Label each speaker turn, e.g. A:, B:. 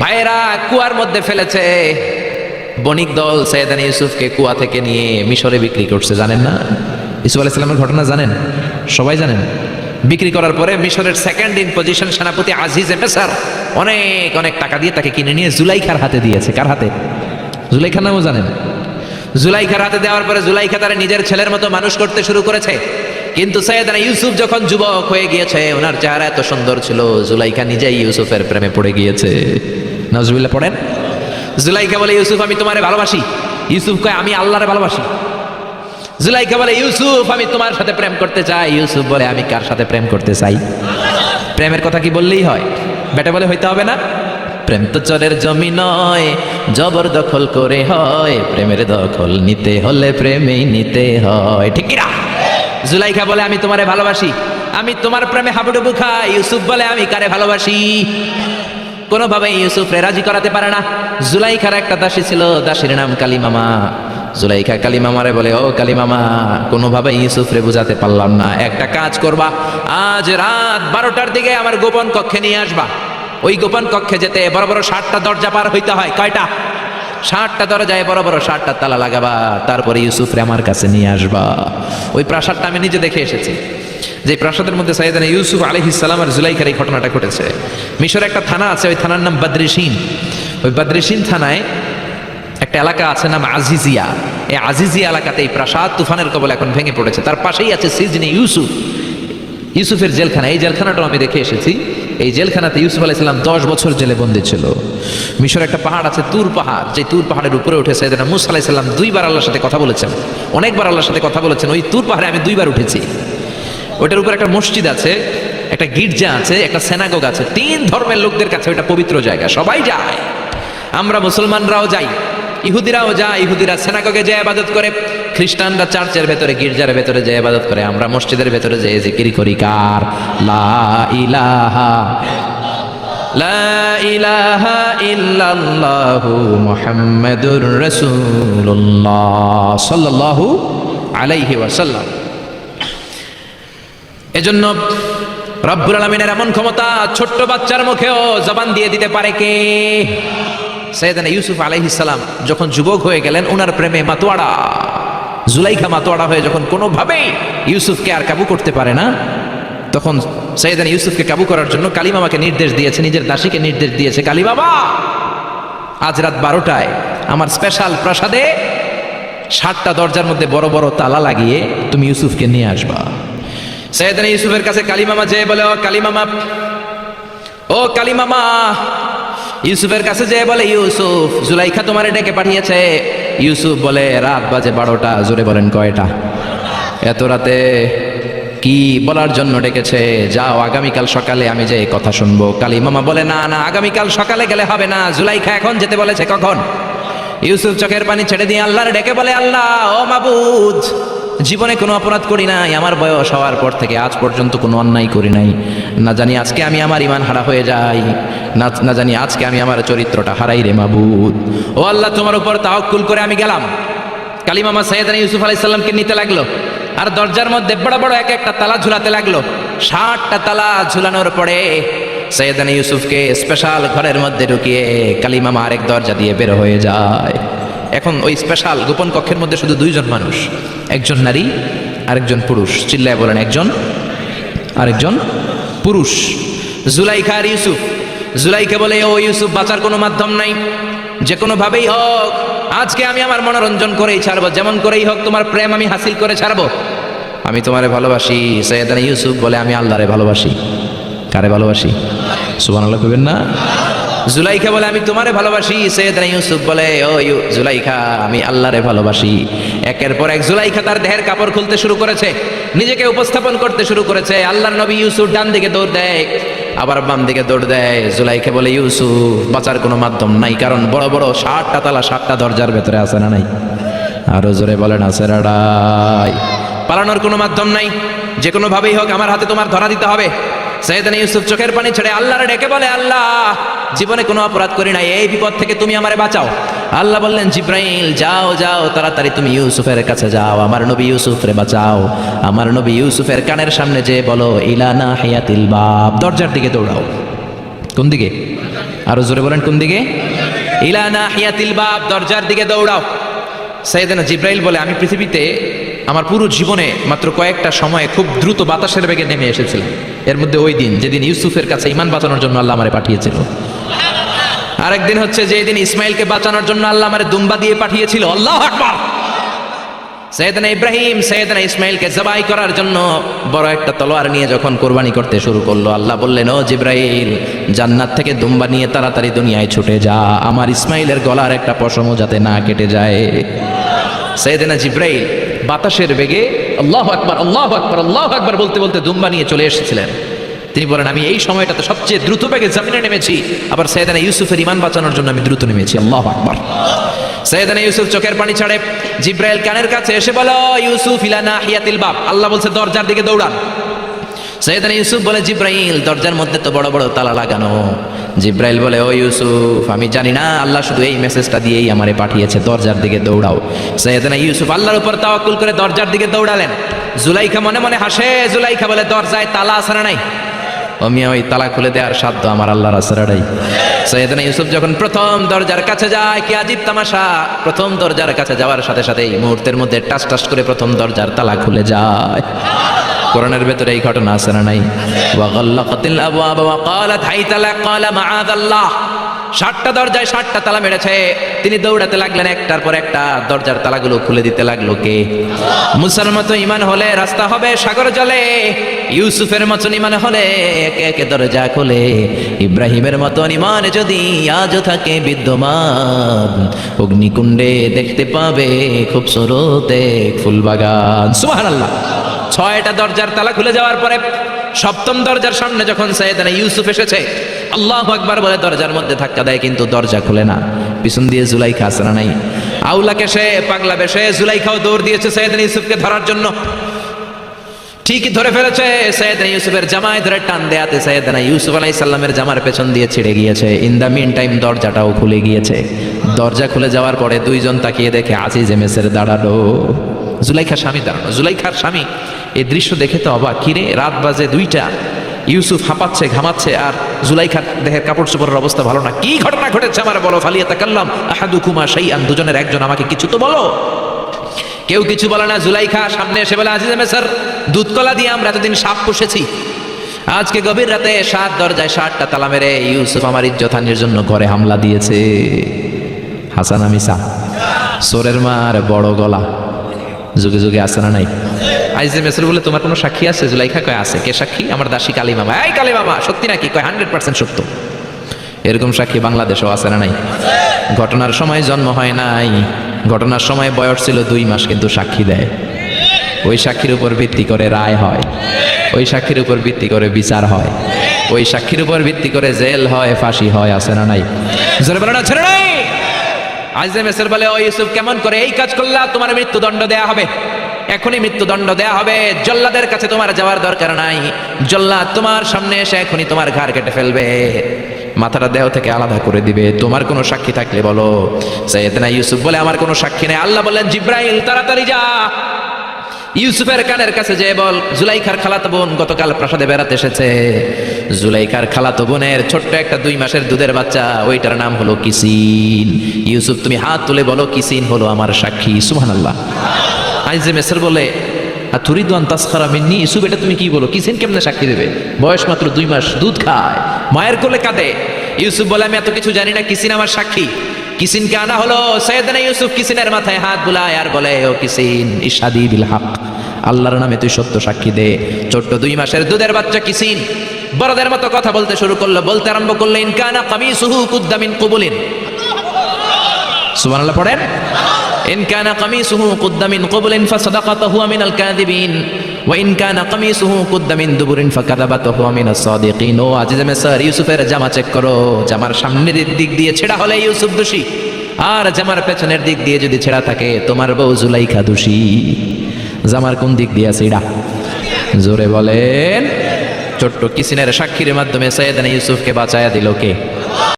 A: ভাইয়েরা কুয়ার মধ্যে ফেলেছে। বণিক দল সৈয়দানা ইউসুফকে কুয়া থেকে নিয়ে মিশরে বিক্রি করছে, জানেন না? ইউসুফ আলাইহিস সালামের ঘটনা জানেন? সবাই জানেন। বিক্রি করার পরে মিশরের সেকেন্ড ইন পজিশন সেনাপতি আজিজে মেসার অনেক অনেক টাকা দিয়ে তাকে কিনে নিয়ে জুলাইখার হাতে দিয়েছে। কার হাতে? জুলাইখার নামও জানেন? জুলাইখার হাতে দেওয়ার পরে জুলাইখা তার নিজের ছেলের মতো মানুষ করতে শুরু করেছে। কিন্তু সৈয়দনা ইউসুফ যখন যুবক হয়ে গিয়েছে, ওনার চেহারা এত সুন্দর ছিল, জুলাইখা নিজেই ইউসুফের প্রেমে পড়ে গিয়েছে। নাউজুবিল্লাহ পড়েন। জুলাইখা বলে, ইউসুফ আমি তোমারে ভালোবাসি। ইউসুফ কয়, আমি আল্লাহরে ভালোবাসি। জুলাইখা বলে, ইউসুফ আমি তোমার সাথে প্রেম করতে চাই। ইউসুফ বলে, আমি কার সাথে প্রেম করতে চাই? প্রেমের কথা কি বললেই হয়? বেটা বলে হইতে হবে না? প্রেম তো চরের জমি নয়, জবরদখল করে হয়। প্রেমের দখল নিতে হলে প্রেমেই নিতে হয়, ঠিক কি না? জুলাইখা বলে, আমি তোমারে ভালোবাসি, আমি তোমার প্রেমে হাবুডুবু খাই। ইউসুফ বলে, আমি কারে ভালোবাসি? কোনোভাবে ইউসুফরে রাজি করাতে পারে না। জুলাইখার একটা দাসী ছিল, দাসীর নাম কালিমামা। জুলাইখা কালিমামারে বলে, ও কালিমামা, কোনোভাবে ইউসুফরে বুঝাতে পারলাম না। একটা কাজ করবা, আজ রাত 12টার দিকে আমার গোপন কক্ষে নিয়ে আসবা। ওই গোপন কক্ষে যেতে বড় বড় 60টা দরজা পার হইতে হয়। কয়টা? 60টা দরজায় বড় বড় 60টা তালা লাগাবা। তারপরে ইউসুফরে আমার কাছে নিয়ে আসবা। ওই প্রাসাদটা আমি নিজে দেখে এসেছি, যে প্রাসাদের মধ্যে সাইয়েদনা ইউসুফ আলাইহিস সালাম আর জুলাইখার এই ঘটনাটা ঘটেছে। মিশরে একটা থানা আছে, ওই থানার নাম বদরিশিন। ওই বদরিশিন থানায় একটা এলাকা আছে নাম আজিজিয়া। এই আজিজিয়া এলাকাতে এই প্রাসাদ তুফানের কবলে এখন ভেঙে পড়েছে। তার পাশেই আছে সিজনে ইউসুফ, ইউসুফের জেলখানা। এই জেলখানাটাও আমি দেখে এসেছি। এই জেলখানাতে ইউসুফ আলাইহিস সালাম 10 বছর জেলে বন্দী ছিল। মিশরে একটা পাহাড় আছে, তুর পাহাড়। যে তুর পাহাড়ের উপরে উঠে সাইয়েদনা মূসা আলাইহিস সালাম 2বার আল্লাহর সাথে কথা বলেছেন, অনেকবার আল্লাহর সাথে কথা বলেছেন। ওই তুর পাহাড়ে আমি 2বার উঠেছি। ওটার উপর একটা মসজিদ আছে, একটা গির্জা আছে, একটা সেনাগোগ আছে। 3 ধর্মের লোকদের কাছে ওটা পবিত্র জায়গা, সবাই যায়। আমরা মুসলমানরাও যাই, ইহুদিরাও যায়। ইহুদিরা সেনাগোগে যে ইবাদত করে, খ্রিস্টানরা চার্চের ভেতরে, গির্জার ভেতরে যে ইবাদত করে। আমরা মসজিদের ভেতরে যে জিকির করি কার? লা ইলাহা লা ইলাহা ইল্লাল্লাহু মুহাম্মাদুর রাসূলুল্লাহ সাল্লাল্লাহু আলাইহি ওয়াসাল্লাম। এজন্য রব্বুল আলামিনের এমন ক্ষমতা, ছোট্ট বাচ্চার মুখেও জবান দিয়ে দিতে পারে কে? সাইয়েদনা ইউসুফ আলাইহিস সালাম যখন যুবক হয়ে গেলেন, ওনার প্রেমে মাতোয়ারা। জুলাইখা মাতোয়ারা হয়ে যখন কোনোভাবেই ইউসুফকে আর কাবু করতে পারে না, তখন সাইয়েদনা ইউসুফকে কাবু করার জন্য কালিমামাকে নির্দেশ দিয়েছে, নিজের দাসীকে নির্দেশ দিয়েছে, কালিমামা আজ রাত 12টায় আমার স্পেশাল প্রাসাদে 60টা দরজার মধ্যে বড় বড় তালা লাগিয়ে তুমি ইউসুফকে নিয়ে আসবা। সাইয়েদনা ইউসুফের কাছে কালিমামা যেয়ে বলে, ও কালিমামা, ও কালিমামা। ইউসুফের কাছে যেয়ে বলে, ইউসুফ, জুলাইখা তোমারে ডেকে পাঠিয়েছে। ইউসুফ বলে, রাত বাজে 12টা। জোরে বলেন, কয়টা? এত রাতে কি বলার জন্য ডেকেছে? যাও, আগামীকাল সকালে আমি যে কথা শুনবো। কালিমামা বলে, না না, আগামীকাল সকালে গেলে হবে না, জুলাইখা এখন যেতে বলেছে। কখন? ইউসুফ চোখের পানি ছেড়ে দিয়ে আল্লাহর ডেকে বলে, আল্লাহ, ও মাবুদ, জীবনে কোনো অপরাধ করি নাই, আমার বয়স হওয়ার পর থেকে আজ পর্যন্ত কোনো অন্যায় করি নাই। না জানি আজকে আমি আমার ইমান হারা হয়ে যাই, না জানি আজকে আমি আমার চরিত্রটা হারাই রে মাবুদ। ও আল্লাহ, তোমার উপর তাওয়াক্কুল করে আমি গেলাম। কালিমামা সাইয়েদনা ইউসুফ আলাইহিস সালামকে নিতে লাগলো, আর দরজার মধ্যে বড় বড় এক একটা তালা ঝুলাতে লাগলো। 60টা তালা ঝুলানোর পরে সাইয়েদনা ইউসুফকে স্পেশাল ঘরের মধ্যে ঢুকিয়ে কালিমামা আরেক দরজা দিয়ে বের হয়ে যায়। এখন ওই স্পেশাল গোপন কক্ষের মধ্যে শুধু 2 জন মানুষ, একজন নারী আরেকজন পুরুষ। চিল্লায় বলেন, একজন আরেকজন পুরুষ। জুলাইখা আর ইউসুফ। জুলাইখা বলে, ও ইউসুফ, বাঁচার কোনো মাধ্যম নাই, যে কোনো ভাবেই হোক আজকে আমি আমার মনোরঞ্জন করেই ছাড়বো, যেমন করেই হোক তোমার প্রেম আমি হাসিল করে ছাড়বো। আমি তোমারে ভালোবাসি। সাইয়েদনা ইউসুফ বলে, আমি আল্লাহরে ভালোবাসি। কারে ভালোবাসি? সুবহানাল্লাহ কইবেন না? জুলাইখা বলে, আমি তোমারে ভালোবাসি। সাইয়েদনা ইউসুফ বলে, ও জুলাইখা, আমি আল্লাহরে ভালোবাসি। একের পর এক জুলাইখা তার দেহের কাপড় খুলতে শুরু করেছে, নিজেকে উপস্থাপন করতে শুরু করেছে। আল্লাহর নবী ইউসুফ ডান দিকে দৌড় দেয়, আবার বাম দিকে দৌড় দেয়। জুলাইখা বলে, ইউসুফ, বাঁচার কোনো মাধ্যম নাই, কারণ বড় বড় 60টা তালা 60টা দরজার ভেতরে আছে না নাই? আরো জোরে বলেন, আছে রাডাই। পালানোর কোনো মাধ্যম নাই, যে কোনো ভাবেই হোক আমার হাতে তোমার ধরা দিতে হবে। সাইয়েদনা ইউসুফ চোখের পানি ছেড়ে আল্লাহর ডেকে বলে, আল্লাহ, জীবনে কোনো অপরাধ করি নাই, এই বিপদ থেকে তুমি আমারে বাঁচাও। আল্লাহ বললেন, জিব্রাইল, যাও যাও, তাড়াতাড়ি তুমি ইউসুফের কাছে যাও, আমার নবী ইউসুফরে বাঁচাও। আমার নবী ইউসুফের কানের সামনে যে বলো, ইলা নাহিয়াতিল বাব, দরজার দিকে দৌড়াও। কোন দিকে? আরো জোরে বলেন কোন দিকে? ইলা নাহিয়াতিল বাব, দরজার দিকে দৌড়াও। সাইয়েদনা জিব্রাইল বলে, আমি পৃথিবীতে আমার পুরো জীবনে মাত্র কয়েকটা সময়ে খুব দ্রুত বাতাসের বেগে নেমে এসেছিলাম। এর মধ্যে ওই দিন যেদিন ইউসুফের কাছে ঈমান বাঁচানোর জন্য আল্লাহ আমারে পাঠিয়েছিল। আরেকদিন হচ্ছে যেদিন ইসমাইলকে বাঁচানোর জন্য আল্লাহ আমারে দুম্বা দিয়ে পাঠিয়েছিল। আল্লাহু আকবার। সাইয়েদনা ইব্রাহিম সাইয়েদনা ইসমাইলকে জবাই করার জন্য বড় একটা তলোয়ার নিয়ে যখন কোরবানি করতে শুরু করলো, আল্লাহ বললেন, ও জিব্রাইল, জান্নাত থেকে দুম্বা নিয়ে তাড়াতাড়ি দুনিয়ায় ছুটে যা, আমার ইসমাইলের গলার একটা পশমও যাতে না কেটে যায়। সাইয়েদনা জিব্রাইল বাতাসের বেগে আল্লাহু আকবার আল্লাহু আকবার আল্লাহু আকবার বলতে বলতে দুম্বা নিয়ে চলে এসেছিলেন। তিনি বলেন, আমি এই সময়টাতে সবচেয়ে দ্রুত বেগে জমিনে নেমেছি, আবার সাইয়েদনা ইউসুফের ঈমান বাঁচানোর জন্য আমি দ্রুত নেমেছি। আল্লাহু আকবার। সাইয়েদনা ইউসুফ চোখের পানি ছাড়ে, জিব্রাইল কানের কাছে এসে বলো, ইউসুফ ইলা নাহিয়াতিল বাব, আল্লাহ বলছে দরজার দিকে দৌড়ান। সাইয়েদনা ইউসুফ বলে, জিব্রাইল, দরজার মধ্যে তো বড় বড় তালা লাগানো। জিব্রাইল বলে, ও ইউসুফ, আমি জানি না, আল্লাহ শুধু এই মেসেজটা দিয়েই আমারে পাঠিয়েছে, দরজার দিকে দৌড়াও। সাইয়েদনা ইউসুফ আল্লাহর উপর তাওয়াক্কুল করে দরজার দিকে দৌড়ালেন। জুলাইখা মনে মনে হাসে। জুলাইখা বলে, দরজায় তালা আছে না নাই? আমি ওই তালা খুলে দেওয়ার সাধ্য আমার আল্লাহর আছে না নাই? সাইয়েদনা ইউসুফ যখন প্রথম দরজার কাছে যায়, কি আজীব তামাশা, প্রথম দরজার কাছে যাওয়ার সাথে সাথে এই মুহূর্তের মধ্যে টাস টাস করে প্রথম দরজার তালা খুলে যায়। কোরআনের ভেতরে এই ঘটনা আছে না নাই? ওয়া গাল্লাকাতিল আবওয়াব ওয়া ক্বালাত হাইতা লাক ক্বালা মাআযাল্লাহ। 60টা দরজায় 60টা তালা মেরেছে। তিনি দৌড়াতে লাগলেন, একটার পর একটা দরজার তালাগুলো খুলে দিতে লাগলো কে? মুসার মতো ঈমান হলে রাস্তা হবে সাগর জলে, ইউসুফের মতো ঈমান হলে একে একে দরজা খুলে, ইব্রাহিমের মতো ঈমান যদি আজও থাকে বিদ্যমান, অগ্নিকুণ্ডে দেখতে পাবে খুবসুরত এক ফুলবাগান। সুবহানাল্লাহ। 6টা দরজার তালা খুলে যাওয়ার পরে 7ম দরজার সামনে যখন সাইয়েদনা ইউসুফ এসেছে, আল্লাহু আকবার বলে দরজার মধ্যে ধাক্কা দেয়, কিন্তু দরজা খুলে না। পিছন দিয়ে জুলাইখা আছে না নাই? আউলাকে সে পাগলা বেশে জুলাইখাও দৌড় দিয়েছে সাইয়েদনা ইউসুফকে ধরার জন্য। ঠিকই ধরে ফেলেছে। সাইয়েদনা ইউসুফের জামায় ধরে টান দেয়াতে সাইয়েদনা ইউসুফ আলাইহিস সালামের জামার পেছন দিয়ে ছিঁড়ে গিয়েছে। ইন দা মিন টাইম দরজাটাও খুলে গিয়েছে। দরজা খুলে যাওয়ার পরে দুইজন তাকিয়ে দেখে আজিজে মেসের দাঁড়ালো, জুলাইখার স্বামী দাঁড়ানো। জুলাইখার স্বামী এই দৃশ্য দেখে তো অবাক, কিরে রাত বাজে 2টা, ইউসুফ হাঁপাচ্ছে ঘামাচ্ছে, আর জুলাইখার দেহের কাপড় চোপড়ের অবস্থা ভালো না। কি ঘটনা ঘটেছে আমার বলো। ফালিয়াতাকাল্লাম আহাদুকুমা শাইআন, দুজনের একজন আমাকে কিছু তো বলো। কেউ কিছু বলে না। জুলাইখা সামনে এসে বলে, আজিজে মেসর, দুধকলা দিয়ে আমরা এতদিন সাপ পুষেছি, আজকে গভীর রাতে 7 দরজায় 7টা তালা মেরে ইউসুফ আমার ইজ্জতহানির জন্য ঘরে হামলা দিয়েছে। হাসান আমিসা, সোরের মার বড় গলা, যুগে যুগে আছে না নাই? আজিজে মেসর বলে, তোমার কোনো সাক্ষী আছে? জুলাইখা কয়, আছে। কে সাক্ষী? আমার দাসী কালী মামা। এই কালী মামা, সত্যি নাকি? কয় 100% সত্য। এরকম সাক্ষী বাংলাদেশেও আছে না নাই? ঘটনার সময় জন্ম হয় নাই, ঘটনার সময় বয়স ছিল 2 মাস, কিন্তু সাক্ষী দেয়। ওই সাক্ষীর উপর ভিত্তি করে রায় হয়, ওই সাক্ষীর উপর ভিত্তি করে বিচার হয়, ওই সাক্ষীর উপর ভিত্তি করে জেল হয়, ফাঁসি হয়, আছে না নাই? জোরে বলে না, ছেড়ে নাই। আজিজে মেসর বলে, ও ইউসুফ, কেমন করে এই কাজ করলা? তোমার মৃত্যুদণ্ড দেয়া হবে, এখনই মৃত্যুদণ্ড দেয়া হবে। জল্লাদের কাছে তোমার যাওয়ার দরকার নাই, জল্লাদ তোমার সামনে এসে এখনই তোমার ঘাড় কেটে ফেলবে, মাথাটা দেহ থেকে আলাদা করে দিবে। তোমার কোনো সাক্ষী থাকলে বলো। সাইয়েদনা ইউসুফ বলে, আমার কোনো সাক্ষী নেই। আল্লাহ বললেন, জিব্রাইল তাড়াতাড়ি যা, ইউসুফের কানের কাছে যে বল, জুলাইখার খালাতো বোন গতকাল প্রাসাদে বেড়াতে এসেছে। জুলাইখার খালাতো বোনের ছোট্ট একটা 2 মাসের দুধের বাচ্চা, ওইটার নাম হলো কিসিন। ইউসুফ, তুমি হাত তুলে বলো, কিসিন হলো আমার সাক্ষী। সুবহানাল্লাহ। আজিজে মেসর বলে, তুরিদু আন তাসখারা মিন্নি, ইউসুফ, এটা তুমি কি বলো? কিসিন কেমনে সাক্ষী দেবে? বয়স মাত্র 2 মাস, দুধ খায়, মায়ের কোলে কাঁদে। ইউসুফ বলে, আমি এত কিছু জানি না, কিসিন আমার সাক্ষী। কিসিনকে আনা হলো। সাইয়েদনা ইউসুফ কিসিনের মাথায় হাত বুলায় আর বলে, ও কিসিন, ইশহাদি বিল হক, আল্লাহর নামে তুই সত্য সাক্ষী দে। ছোট্ট 2 মাসের দুধের বাচ্চা কিসিন বড়দের মতো কথা বলতে শুরু করলো, বলতে আরম্ভ করলো, ইন কানা কামিসুহু কুদ্দা মিন কুবুলিন। সুবহানাল্লাহ পড়েন। ইন কানা কামিসুহু কুদ্দা মিন কুবুলিন ফাসাদাকাতু হুয়া মিনাল কাযিবিন ওয়া ইন কানা কামিসুহু কুদ্দা মিন দুবুরিন ফাকাযাবাতু হুয়া মিনাস সাদিকিন। ও আজিজে মেসর, ইউসুফের জামা চেক করো, জামার সামনের দিক দিয়ে ছেঁড়া হলে ইউসুফ দোষী, আর জামার পেছনের দিক দিয়ে যদি ছেঁড়া থাকে তোমার বউ জুলাইখা দোষী। জামার কোন দিক দিয়ে ছেঁড়া? জোরে বলেন। ছোট্ট কিসিনের সাক্ষীর মাধ্যমে সাইয়েদনা ইউসুফকে বাঁচায়া দিল কে?